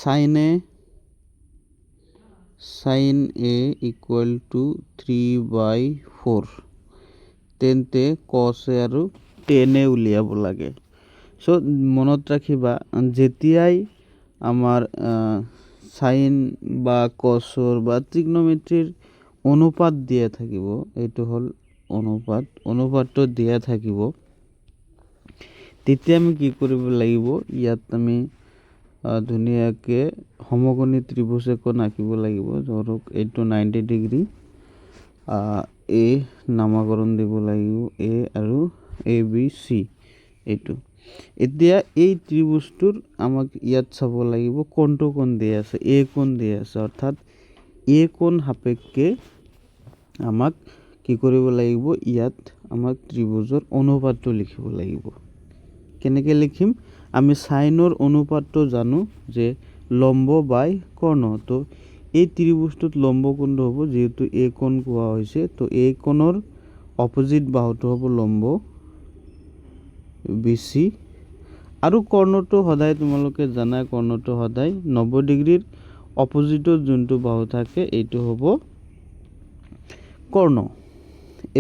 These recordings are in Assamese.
সাইন এ ইকুৱেল টু 3/4 তেন্তে কছ এ আৰু টেন এ উলিয়াব লাগে। চ' মনত ৰাখিবা যেতিয়াই আমাৰ সাইন বা কছৰ বা ত্ৰিগ্নমেট্ৰিৰ অনুপাত দিয়া থাকিব, এইটো হ'ল অনুপাতটো দিয়া থাকিব, তেতিয়া আমি কি কৰিব লাগিব, ইয়াত আমি ধুনীয়াকৈ সমকোণী ত্ৰিভুজ এখন আঁকিব লাগিব। ধৰক এইটো 90 ডিগ্ৰী, এ নামাকৰণ দিব লাগিব, এ আৰু ABC এইটো। এতিয়া এই ত্ৰিভুজটোৰ আমাক ইয়াত চাব লাগিব কোনটো কোণ দিয়া আছে, এ কোণ দিয়া আছে, অৰ্থাৎ এ কোণ সাপেক্ষে আমাক কি কৰিব লাগিব, ইয়াত আমাক ত্ৰিভুজৰ অনুপাতটো লিখিব লাগিব। কেনেকৈ লিখিম, আমি সাইনৰ অনুপাতটো জানো যে লম্ব বাই কৰ্ণ। তো এই ত্ৰিভুজটোত লম্ব কোণটো হ'ব, যিহেতু এ কোণ কোৱা হৈছে, তো এই কোণৰ অপজিট বাহুটো হ'ব লম্ব BC, আৰু কৰ্ণটো সদায় তোমালোকে জানা, কৰ্ণটো সদায় 90 ডিগ্ৰীৰ অপজিটত যোনটো বাহু থাকে এইটো হ'ব কৰ্ণ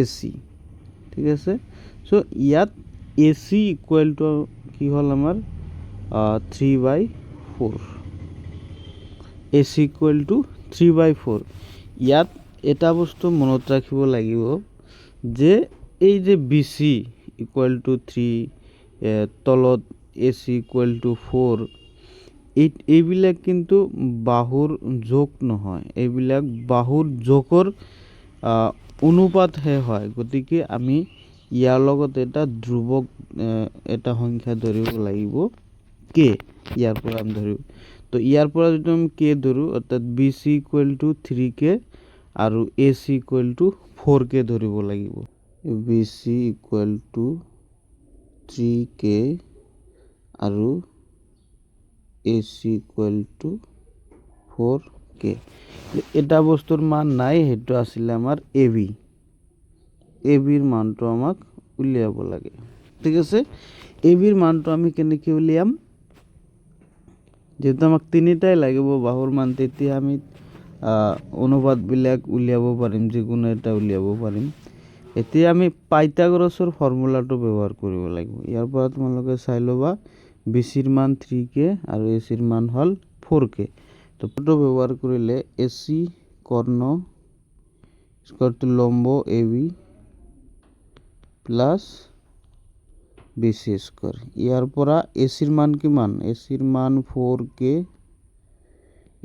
AC, ঠিক আছে। চ' ইয়াত AC ইকুৱেল টু কি হ'ল আমাৰ 3/4, AC ইকুৱেল টু 3/4। ইয়াত এটা বস্তু মনত ৰাখিব লাগিব যে এই যে BC ইকুৱেল টু 3, তলত AC ইকুৱেল টু 4, এইবিলাক কিন্তু বাহুৰ যোগ নহয়, এইবিলাক বাহুৰ যোগৰ অনুপাতহে হয়। গতিকে আমি ইয়াৰ লগত এটা ধ্ৰুৱক এটা সংখ্যা ধৰিব লাগিব, কে। ইয়াৰ পৰা আমি ধৰিব, তো ইয়াৰ পৰা যদি আমি কে ধৰোঁ, অৰ্থাৎ BC ইকুৱেল টু 3K আৰু AC ইকুৱেল টু 4K ধৰিব লাগিব। BC ইকুৱেল টু 3K আৰু AC ইকুৱেল টু 4K। এটা বস্তুৰ মান নাই, সেইটো আছিলে আমাৰ ABৰ মানটো আমাক উলিয়াব লাগে, ঠিক আছে। ABৰ মানটো আমি কেনেকৈ উলিয়াম, যেহেতু আমাক তিনিটাই লাগিব বাহুৰ মান, তেতিয়া আমি অনুপাতবিলাক উলিয়াব পাৰিম, যিকোনো এটা উলিয়াব পাৰিম। এতিয়া আমি পাইথাগোৰাছৰ ফৰ্মুলাটো ব্যৱহাৰ কৰিব লাগিব। ইয়াৰ পৰা তোমালোকে চাই ল'বা, BCৰ মান 3K আৰু ACৰ মান হ'ল 4K। তো ফটো ব্যৱহাৰ কৰিলে AC কৰ্ণ স্কোৱাৰটো লম্ব AB প্লাছ BC স্কোৱাৰ। ইয়াৰ পৰা ACৰ মান কিমান, ACৰ মান 4K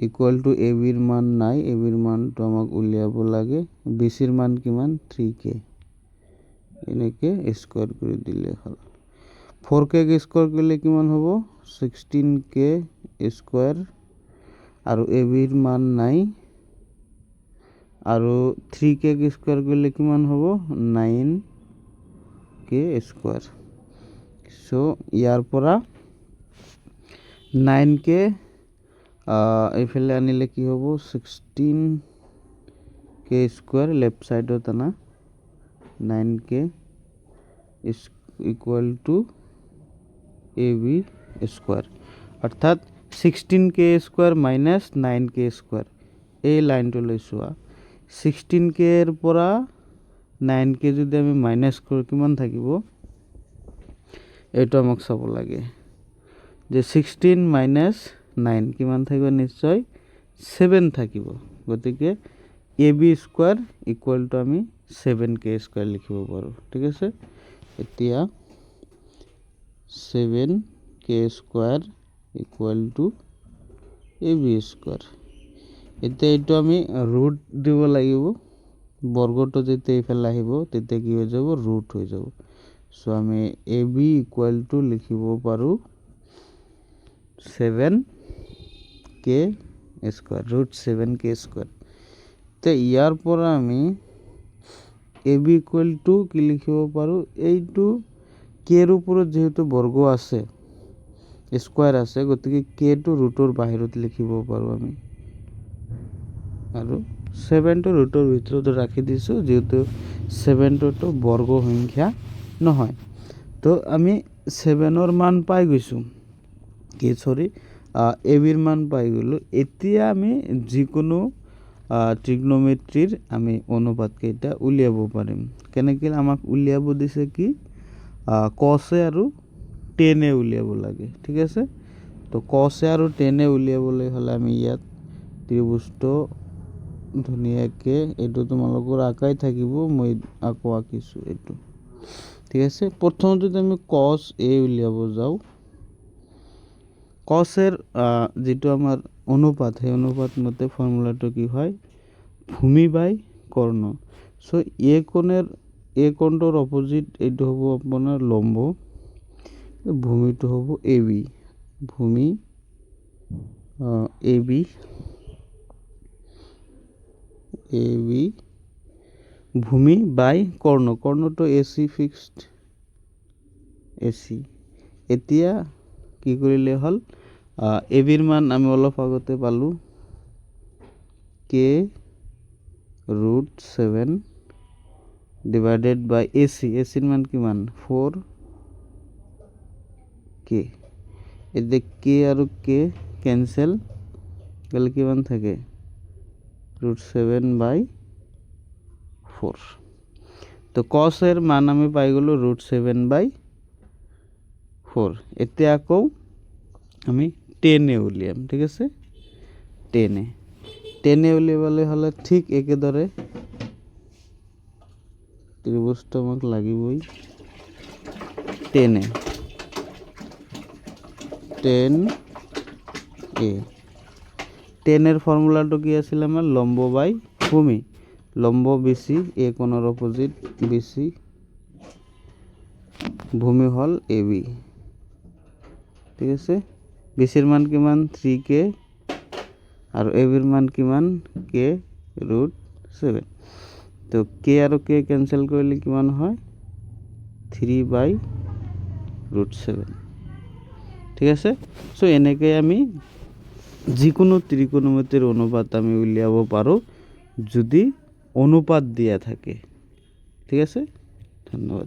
ইকুৱেল টু ABৰ মান নাই, ABৰ মানটো আমাক উলিয়াব লাগে, BCৰ মান কিমান 3K, এনেকৈ স্কোৱাৰ কৰি দিলে হ'ল। 4K স্কোৱাৰ কৰিলে কিমান হ'ব, 16K স্কোৱাৰ, আৰু ABৰ মান নাই, আৰু 3K স্কোৱাৰ কৰিলে কিমান হ'ব, 9K স্কোৱাৰ। চ' ইয়াৰ পৰা 9K এইফালে আনিলে কি হ'ব, 16K স্কোৱাৰ লেফ্ট ছাইডত আনা, 9K equal to AB square, অৰ্থাৎ 16K square minus 9K square. এই লাইনটো লৈ চোৱা, 16Kৰ পৰা 9K যদি আমি মাইনাছ কৰোঁ কিমান থাকিব, এইটো আমাক চাব লাগে যে 16 মাইনাছ 9 কিমান থাকিব, নিশ্চয় 7 থাকিব। গতিকে AB স্কোৱাৰ ইকুৱেল টু আমি 7K স্কোৱাৰ লিখিব পাৰোঁ, ঠিক আছে। এতিয়া 7K square equal to AB square. এতিয়া এইটো আমি ৰুট দিব লাগিব, বৰ্গটো যেতিয়া এইফালে আহিব তেতিয়া কি হৈ যাব, ৰুট হৈ যাব। চ' আমি AB ইকুৱেল টু লিখিব পাৰোঁ 7K square, root 7K square. এতিয়া ইয়াৰ পৰা আমি AB ইকুৱেল টু কি লিখিব পাৰোঁ, এইটো কেৰ ওপৰত যিহেতু বৰ্গ আছে, স্কোৱাৰ আছে, গতিকে কেটো ৰুটৰ বাহিৰত লিখিব পাৰোঁ আমি, আৰু 7টো ৰুটৰ ভিতৰত ৰাখি দিছোঁ, যিহেতু 7টো বৰ্গ সংখ্যা নহয়। তো আমি 7ৰ মান পাই গৈছোঁ, এবিৰ মান পাই গ'লোঁ। এতিয়া আমি যিকোনো ট্ৰিগনমেট্ৰিৰ আমি অনুপাতকেইটা উলিয়াব পাৰিম। কেনেকৈ আমাক উলিয়াব দিছে কি কছে আৰু টেনে উলিয়াব লাগে, ঠিক আছে। তো কছে আৰু টেনে উলিয়াবলৈ হ'লে আমি ইয়াত ত্ৰিভুজটো ধুনীয়াকৈ এইটো তোমালোকৰ আঁকাই থাকিব, মই আকৌ আঁকিছোঁ এইটো, ঠিক আছে। প্ৰথমতে আমি কছ এ উলিয়াব যাওঁ। কছের যেটো আমার অনুপাত সেই অনুপাত মতে ফর্মুলাটো কি হয় ভূমি বাই কর্ণ। সো এ কোণটোর অপোজিট এইটো হ'ব আপোনাৰ লম্ব, ভূমিটো হ'ব এ বি, ভূমি এ বি ভূমি বাই কর্ণ, কর্ণটো এ চি ফিক্সড এ চি। এতিয়া কি কৰিলে হ'ল এ বিৰ মান আমি অলপ আগতে পালোঁ কে √7 ডিভাইডেড বাই এ চিৰ মান কিমান 4 কে। এতিয়া কে আৰু কে কেনচেল গ'লে কিমান থাকে √7/4। তো কছৰ মান আমি পাই গ'লোঁ √7/4। এতিয়া আকৌ আমি টেনে উলিয়াম, ঠিক আছে। টেনে উলিয়াবলৈ হ'লে ঠিক একেদৰে ত্ৰিভুজটো আমাক লাগিবই টেন এ। টেনেৰ ফৰ্মুলাটো কি আছিল আমাৰ লম্ব বাই ভূমি, লম্ব বেছি এ কোণৰ অপোজিট বেছি, ভূমি হ'ল এ বি, ঠিক আছে। বেছিৰ মান কিমান 3K আৰু এ বিৰ মান কিমান কে √7। তো কে আৰু কে কেনচেল কৰিলে কিমান হয় 3/√7, ঠিক আছে। সো এনেকৈ আমি যিকোনো ত্ৰিকোণমিতিৰ অনুপাত আমি উলিয়াব পাৰোঁ যদি অনুপাত দিয়া থাকে, ঠিক আছে। ধন্যবাদ।